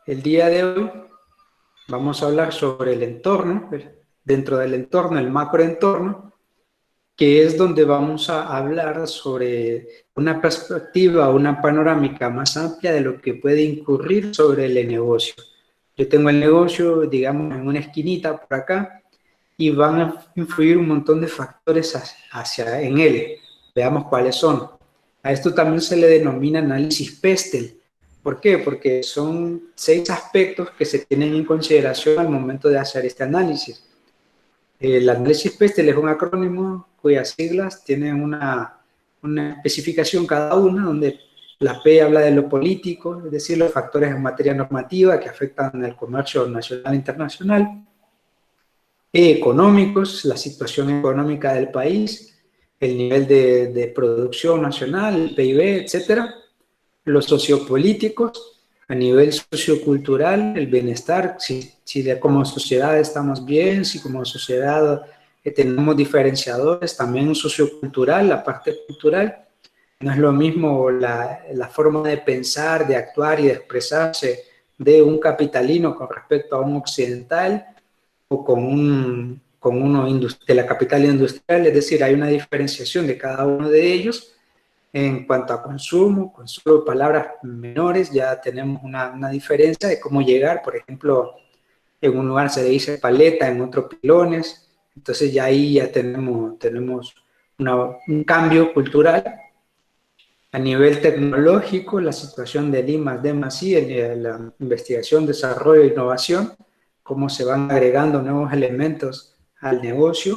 El día de hoy vamos a hablar sobre el entorno, dentro del entorno, el macroentorno, que es donde vamos a hablar sobre una perspectiva, una panorámica más amplia de lo que puede incurrir sobre el negocio. Yo tengo el negocio, digamos, en una esquinita por acá y van a influir un montón de factores en él. Veamos cuáles son. A esto también se le denomina análisis Pestel. ¿Por qué? Porque son 6 aspectos que se tienen en consideración al momento de hacer este análisis. El análisis Pestel es un acrónimo cuyas siglas tienen una especificación cada una, donde la P habla de lo político, es decir, los factores en materia normativa que afectan el comercio nacional e internacional; económicos, la situación económica del país, el nivel de producción nacional, el PIB, etcétera; los sociopolíticos, a nivel sociocultural, el bienestar, si como sociedad estamos bien, si como sociedad tenemos diferenciadores; también sociocultural, la parte cultural. No es lo mismo la forma de pensar, de actuar y de expresarse de un capitalino con respecto a un occidental, o con uno de la capital industrial. Es decir, hay una diferenciación de cada uno de ellos. En cuanto a consumo, con solo palabras menores ya tenemos una diferencia de cómo llegar. Por ejemplo, en un lugar se le dice paleta, en otro pilones. Entonces ya ahí ya tenemos un cambio cultural. A nivel tecnológico, la situación del I+D+I, la investigación, desarrollo e innovación, cómo se van agregando nuevos elementos al negocio.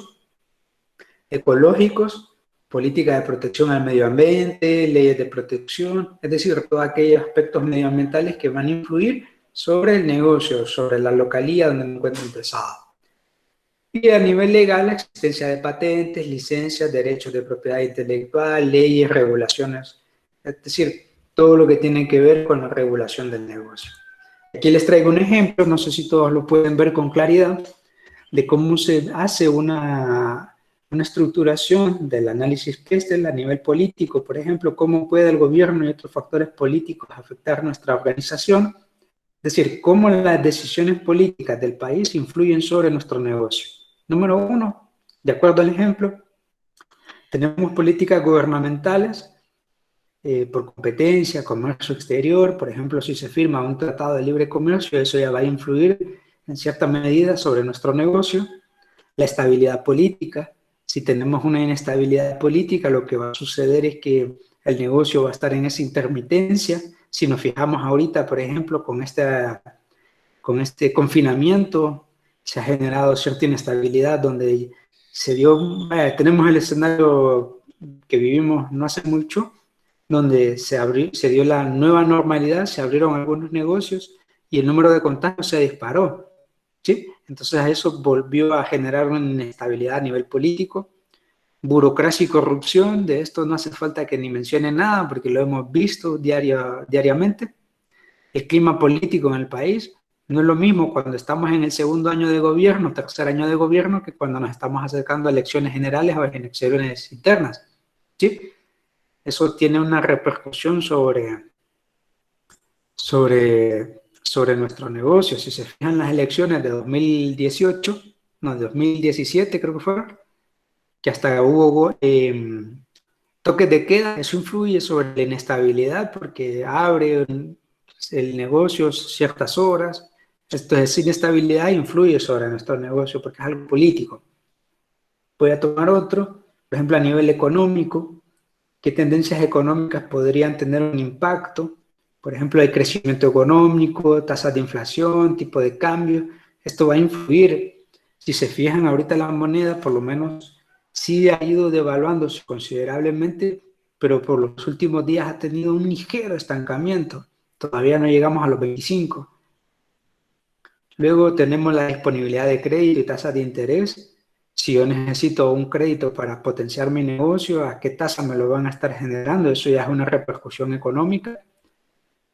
Ecológicos, política de protección al medio ambiente, leyes de protección, es decir, todos aquellos aspectos medioambientales que van a influir sobre el negocio, sobre la localidad donde me encuentro empresado. Y a nivel legal, la existencia de patentes, licencias, derechos de propiedad intelectual, leyes, regulaciones, es decir, todo lo que tiene que ver con la regulación del negocio. Aquí les traigo un ejemplo, no sé si todos lo pueden ver con claridad, de cómo se hace una estructuración del análisis Pestel a nivel político. Por ejemplo, cómo puede el gobierno y otros factores políticos afectar nuestra organización. Es decir, cómo las decisiones políticas del país influyen sobre nuestro negocio. Número 1, de acuerdo al ejemplo, tenemos políticas gubernamentales por competencia, comercio exterior. Por ejemplo, si se firma un tratado de libre comercio, eso ya va a influir en cierta medida sobre nuestro negocio. La estabilidad política. Si tenemos una inestabilidad política, lo que va a suceder es que el negocio va a estar en esa intermitencia. Si nos fijamos ahorita, por ejemplo, con este confinamiento, se ha generado cierta inestabilidad donde tenemos el escenario que vivimos no hace mucho, donde se dio la nueva normalidad, se abrieron algunos negocios y el número de contagios se disparó, ¿sí? Entonces eso volvió a generar una inestabilidad a nivel político. Burocracia y corrupción, de esto no hace falta que ni mencione nada porque lo hemos visto diariamente. El clima político en el país no es lo mismo cuando estamos en el segundo año de gobierno, tercer año de gobierno, que cuando nos estamos acercando a elecciones generales o a elecciones internas, ¿sí? Eso tiene una repercusión sobre nuestro negocio. Si se fijan las elecciones de 2018, no, de 2017 creo que fue, que hasta hubo toques de queda, eso influye sobre la inestabilidad porque abre el negocio ciertas horas. Entonces, inestabilidad influye sobre nuestro negocio porque es algo político. Voy a tomar otro, por ejemplo, a nivel económico. ¿Qué tendencias económicas podrían tener un impacto? Por ejemplo, el crecimiento económico, tasas de inflación, tipo de cambio. Esto va a influir. Si se fijan ahorita la moneda, por lo menos sí ha ido devaluándose considerablemente, pero por los últimos días ha tenido un ligero estancamiento. Todavía no llegamos a los 25. Luego tenemos la disponibilidad de crédito y tasas de interés. Si yo necesito un crédito para potenciar mi negocio, ¿a qué tasa me lo van a estar generando? Eso ya es una repercusión económica.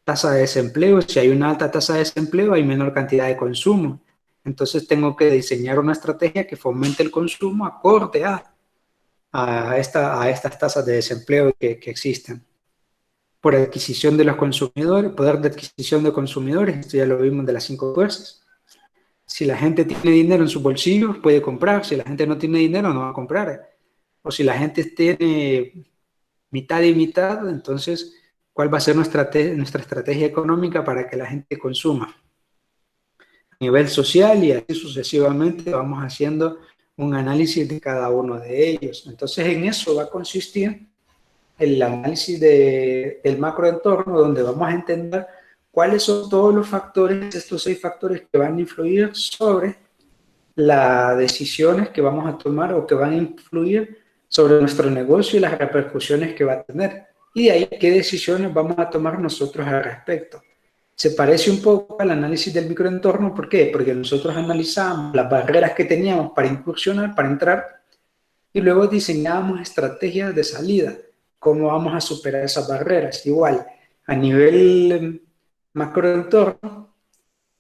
Tasa de desempleo. Si hay una alta tasa de desempleo, hay menor cantidad de consumo. Entonces tengo que diseñar una estrategia que fomente el consumo acorde a estas tasas de desempleo que existen. por adquisición de los consumidores, poder de adquisición de consumidores, esto ya lo vimos de las 5 fuerzas. Si la gente tiene dinero en sus bolsillos, puede comprar. Si la gente no tiene dinero, no va a comprar. O si la gente tiene mitad y mitad, entonces, ¿cuál va a ser nuestra estrategia económica para que la gente consuma? A nivel social y así sucesivamente vamos haciendo un análisis de cada uno de ellos. Entonces, en eso va a consistir el análisis del macroentorno, donde vamos a entender cuáles son todos los factores, estos 6 factores que van a influir sobre las decisiones que vamos a tomar o que van a influir sobre nuestro negocio y las repercusiones que va a tener. Y de ahí qué decisiones vamos a tomar nosotros al respecto. Se parece un poco al análisis del microentorno. ¿Por qué? Porque nosotros analizamos las barreras que teníamos para incursionar, para entrar, y luego diseñábamos estrategias de salida. ¿Cómo vamos a superar esas barreras? Igual, a nivel macroentorno,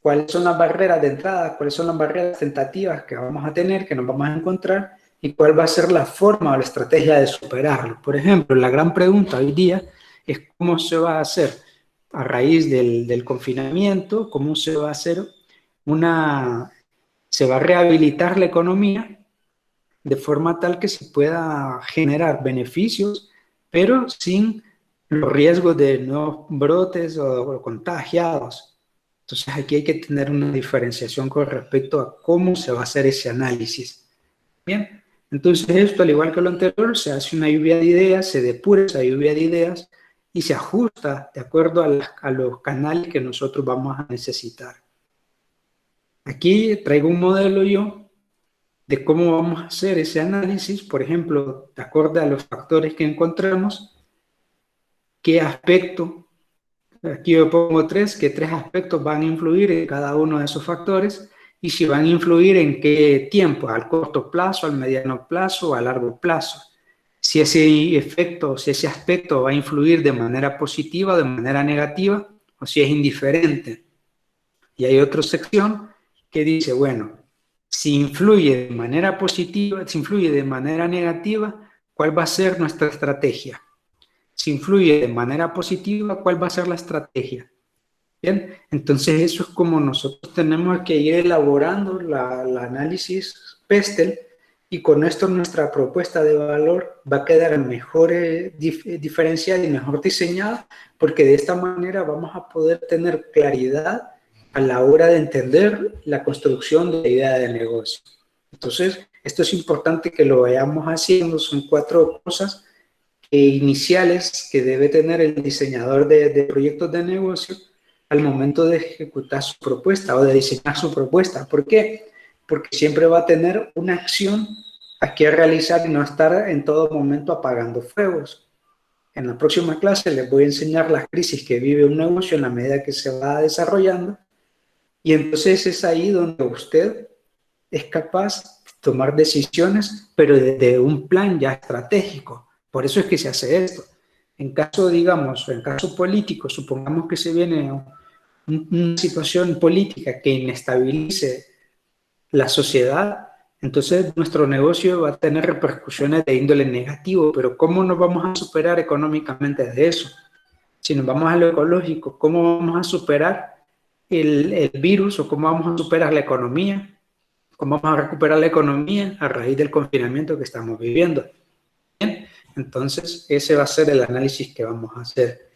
¿cuáles son las barreras de entrada? ¿Cuáles son las barreras tentativas que vamos a tener, que nos vamos a encontrar? ¿Y cuál va a ser la forma o la estrategia de superarlo? Por ejemplo, la gran pregunta hoy día es cómo se va a hacer a raíz del confinamiento, cómo se va a hacer se va a rehabilitar la economía de forma tal que se pueda generar beneficios, pero sin los riesgos de nuevos brotes o contagiados. Entonces aquí hay que tener una diferenciación con respecto a cómo se va a hacer ese análisis. Bien, entonces esto, al igual que lo anterior, se hace una lluvia de ideas, se depura esa lluvia de ideas y se ajusta de acuerdo a los canales que nosotros vamos a necesitar. Aquí traigo un modelo yo de cómo vamos a hacer ese análisis, por ejemplo, de acuerdo a los factores que encontramos, qué aspecto, aquí yo pongo 3, que 3 aspectos van a influir en cada uno de esos factores y si van a influir en qué tiempo, al corto plazo, al mediano plazo o a largo plazo. Si ese efecto, si ese aspecto va a influir de manera positiva o de manera negativa o si es indiferente. Y hay otra sección que dice, bueno, si influye de manera positiva, si influye de manera negativa, ¿cuál va a ser nuestra estrategia? Si influye de manera positiva, ¿cuál va a ser la estrategia? Bien, entonces eso es como nosotros tenemos que ir elaborando la análisis Pestel y con esto nuestra propuesta de valor va a quedar mejor diferenciada y mejor diseñada porque de esta manera vamos a poder tener claridad a la hora de entender la construcción de la idea de negocio. Entonces, esto es importante que lo vayamos haciendo, son 4 cosas iniciales que debe tener el diseñador de proyectos de negocio al momento de ejecutar su propuesta o de diseñar su propuesta. ¿Por qué? Porque siempre va a tener una acción a que realizar y no estar en todo momento apagando fuegos. En la próxima clase les voy a enseñar las crisis que vive un negocio en la medida que se va desarrollando y entonces es ahí donde usted es capaz de tomar decisiones, pero de un plan ya estratégico. Por eso es que se hace esto. En caso, digamos, en caso político, supongamos que se viene una situación política que inestabilice la sociedad, entonces nuestro negocio va a tener repercusiones de índole negativo, pero ¿cómo nos vamos a superar económicamente de eso? Si nos vamos a lo ecológico, ¿cómo vamos a superar el virus o cómo vamos a superar la economía? ¿Cómo vamos a recuperar la economía a raíz del confinamiento que estamos viviendo? Bien, entonces ese va a ser el análisis que vamos a hacer.